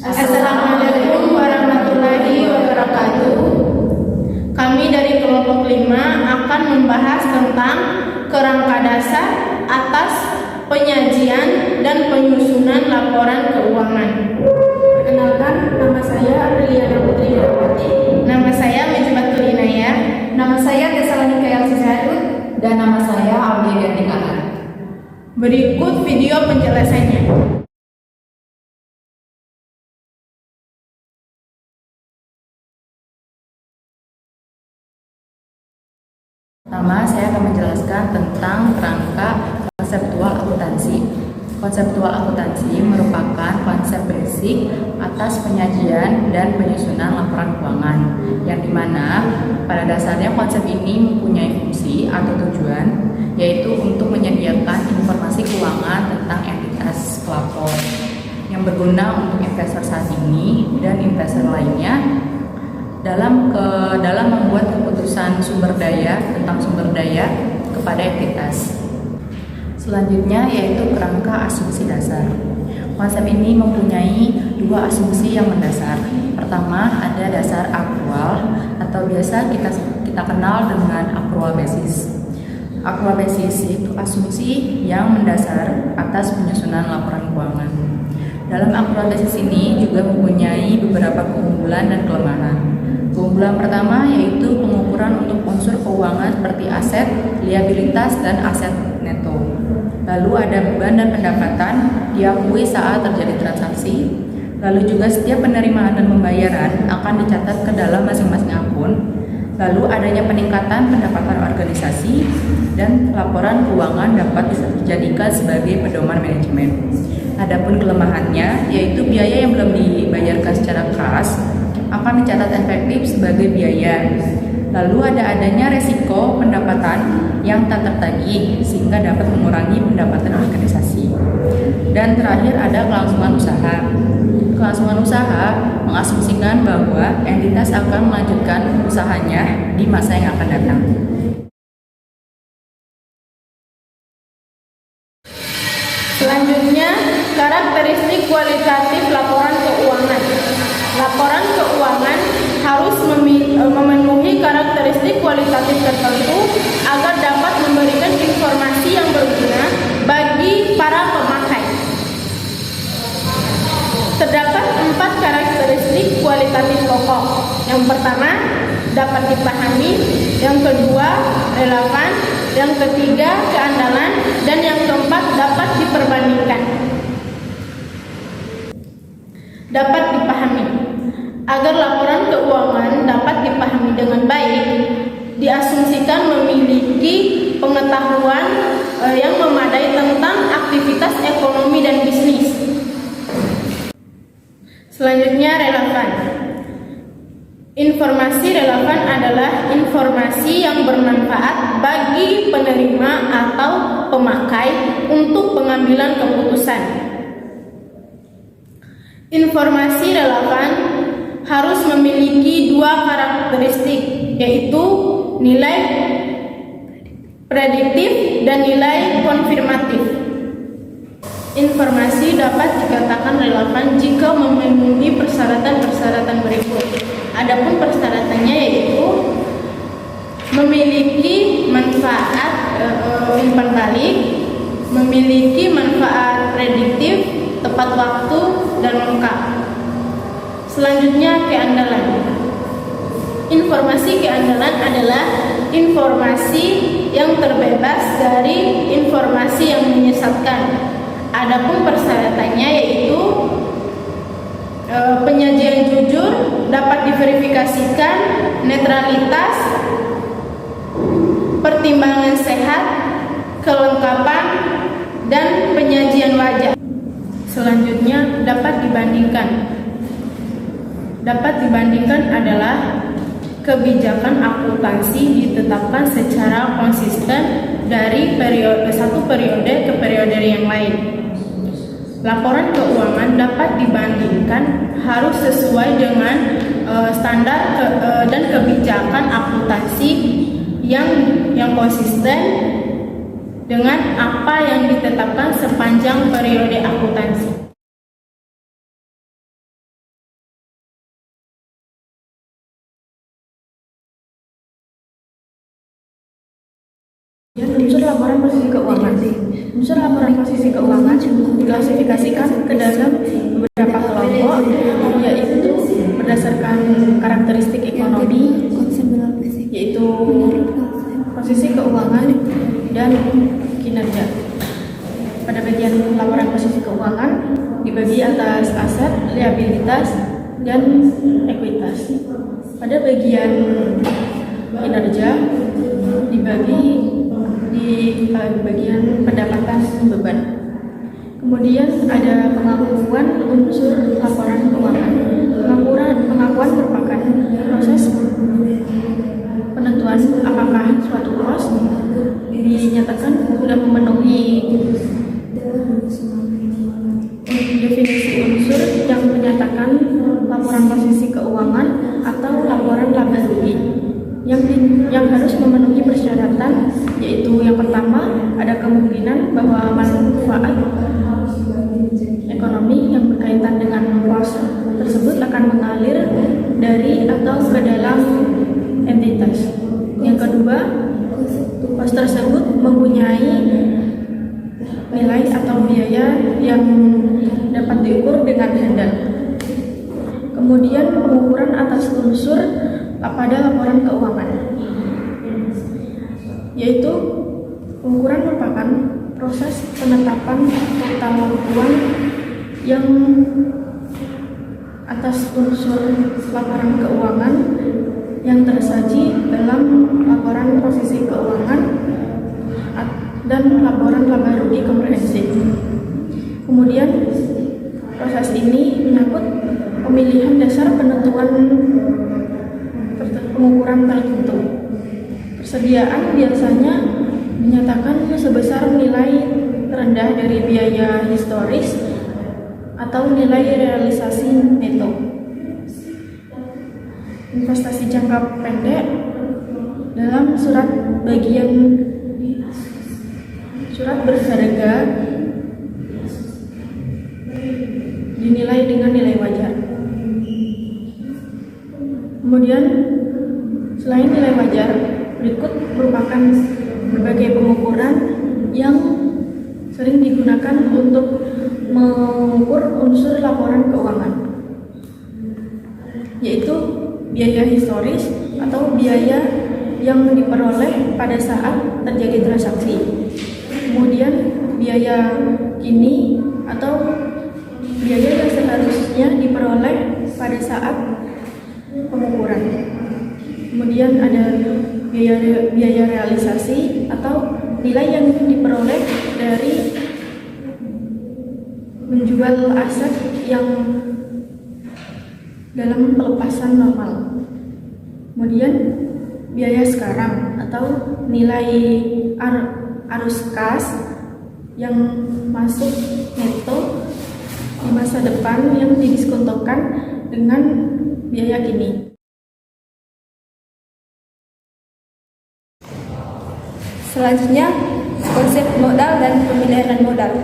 Assalamualaikum warahmatullahi wabarakatuh. Kami dari kelompok 5 akan membahas tentang kerangka dasar atas penyajian dan penyusunan laporan keuangan. Perkenalkan, nama saya Apriliana Putri Darwati. Nama saya Mijibatul Inayah. Nama saya Tesalonika Elsie Zahrud. Dan nama saya Aulia Gandikahan. Berikut video penjelasannya. Pertama, saya akan menjelaskan tentang kerangka konseptual akuntansi. Konseptual akuntansi merupakan konsep basic atas penyajian dan penyusunan laporan keuangan, yang dimana pada dasarnya konsep ini mempunyai fungsi atau tujuan, yaitu untuk menyediakan informasi keuangan tentang entitas pelapor yang berguna untuk investor saat ini dan investor lainnya dalam membuat keputusan sumber daya tentang sumber daya kepada entitas. Selanjutnya yaitu kerangka asumsi dasar. Konsep ini mempunyai dua asumsi yang mendasar. Pertama, ada dasar akrual atau biasa kita kenal dengan accrual basis. Accrual basis itu asumsi yang mendasar atas penyusunan laporan keuangan. Dalam accrual basis ini juga mempunyai beberapa keunggulan dan kelemahan. Keunggulan pertama yaitu pengukuran untuk unsur keuangan seperti aset, liabilitas, dan aset neto. Lalu ada beban dan pendapatan diakui saat terjadi transaksi. Lalu juga setiap penerimaan dan pembayaran akan dicatat ke dalam masing-masing akun. Lalu adanya peningkatan pendapatan organisasi dan laporan keuangan dapat dijadikan sebagai pedoman manajemen. Adapun kelemahannya yaitu biaya yang belum dibayarkan secara kas akan dicatat efektif sebagai biaya. Lalu adanya resiko pendapatan yang tak tertagih sehingga dapat mengurangi pendapatan organisasi. Dan terakhir ada kelangsungan usaha. Kelangsungan usaha mengasumsikan bahwa entitas akan melanjutkan usahanya di masa yang akan datang. Selanjutnya, karakteristik kualitatif laporan keuangan. Laporan keuangan harus memenuhi karakteristik kualitatif tertentu agar dapat memberikan informasi yang berguna bagi para pemakai. Terdapat 4 karakteristik kualitatif pokok. Yang pertama, dapat dipahami. Yang kedua, relevan. Yang ketiga, keandalan. Dan yang keempat, dapat diperbandingkan. Dapat dipahami. Agar laporan keuangan dapat dipahami dengan baik, diasumsikan memiliki pengetahuan yang memadai tentang aktivitas ekonomi dan bisnis. Selanjutnya, relevan. Informasi relevan adalah informasi yang bermanfaat bagi penerima atau pemakai untuk pengambilan keputusan. Informasi relevan harus memiliki 2 karakteristik, yaitu nilai prediktif dan nilai konfirmatif. Informasi dapat dikatakan relevan jika memenuhi persyaratan-persyaratan berikut. Adapun persyaratannya yaitu memiliki manfaat umpan balik, memiliki manfaat prediktif, tepat waktu, dan lengkap. Selanjutnya, keandalan. Informasi keandalan adalah informasi yang terbebas dari informasi yang menyesatkan. Adapun persyaratannya yaitu penyajian jujur, dapat diverifikasikan, netralitas, pertimbangan sehat, kelengkapan, dan penyajian wajar. Selanjutnya, dapat dibandingkan. Dapat dibandingkan adalah kebijakan akuntansi ditetapkan secara konsisten dari satu periode ke periode yang lain. Laporan keuangan dapat dibandingkan harus sesuai dengan standar dan kebijakan akuntansi yang konsisten dengan apa yang ditetapkan sepanjang periode akuntansi. Unsur laporan posisi keuangan. Unsur laporan posisi keuangan diklasifikasikan ke dalam beberapa kelompok, yaitu berdasarkan karakteristik ekonomi, yaitu posisi keuangan dan kinerja. Pada bagian laporan posisi keuangan dibagi atas aset, liabilitas, dan ekuitas. Pada bagian kinerja dibagi di bagian pendapatan beban. Kemudian ada pengakuan unsur laporan keuangan. Pengakuan merupakan proses penentuan apakah suatu pos dinyatakan sudah memenuhi definisi unsur yang menyatakan laporan posisi keuangan atau laporan laba rugi yang harus memenuhi persyaratan, yaitu yang pertama ada kemungkinan bahwa manfaat ekonomi yang berkaitan dengan pos tersebut akan mengalir dari atau ke dalam entitas. Yang kedua, pos tersebut mempunyai nilai atau biaya yang dapat diukur dengan handal. Kemudian pengukuran atas unsur pada laporan keuangan, yaitu pengukuran merupakan proses penetapan total uang yang atas unsur laporan keuangan yang tersaji dalam laporan posisi keuangan dan laporan laba rugi komprehensif. Kemudian proses ini menyangkut pemilihan dasar penentuan pengukuran tertentu. Persediaan biasanya dinyatakan sebesar nilai terendah dari biaya historis atau nilai realisasi neto. Investasi jangka pendek dalam surat berharga dinilai dengan nilai wajar. Kemudian selain nilai wajar, berikut merupakan berbagai pengukuran yang sering digunakan untuk mengukur unsur laporan keuangan, yaitu biaya historis atau biaya yang diperoleh pada saat terjadi transaksi. Kemudian biaya kini atau biaya yang seharusnya diperoleh pada saat pengukuran. Kemudian ada biaya realisasi atau nilai yang diperoleh dari menjual aset yang dalam pelepasan normal. Kemudian biaya sekarang atau nilai arus kas yang masuk neto di masa depan yang didiskontokan dengan biaya kini. Selanjutnya, konsep modal dan pemeliharaan modal.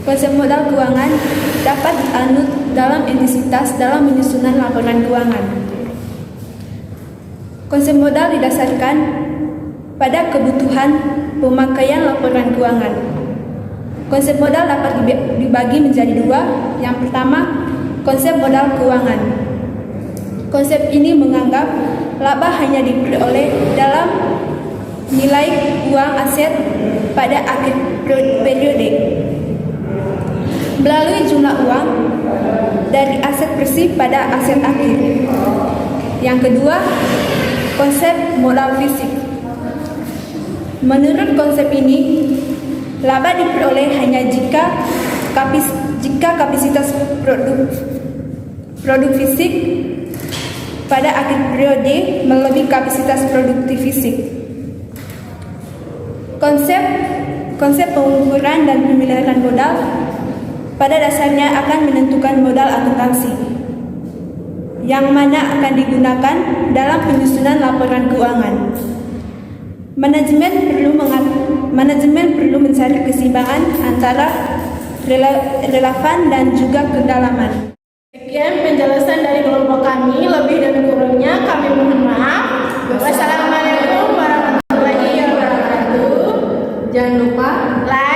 Konsep modal keuangan dapat dianut dalam entitas dalam penyusunan laporan keuangan. Konsep modal didasarkan pada kebutuhan pemakaian laporan keuangan. Konsep modal dapat dibagi menjadi dua. Yang pertama, konsep modal keuangan. Konsep ini menganggap laba hanya diperoleh dalam nilai uang aset pada akhir periode melalui jumlah uang dari aset bersih pada aset akhir. Yang kedua, konsep modal fisik. Menurut konsep ini, laba diperoleh hanya jika kapasitas produk fisik pada akhir periode melebihi kapasitas produktif fisik. Konsep pengukuran dan pemeliharaan modal pada dasarnya akan menentukan modal akuntansi yang mana akan digunakan dalam penyusunan laporan keuangan. Manajemen perlu mencari keseimbangan antara relevan dan juga kedalaman. Sekian penjelasan dari kelompok kami, lebih dan kurangnya kami mohon maaf. Wassalamualaikum warahmatullahi wabarakatuh. Jangan lupa like,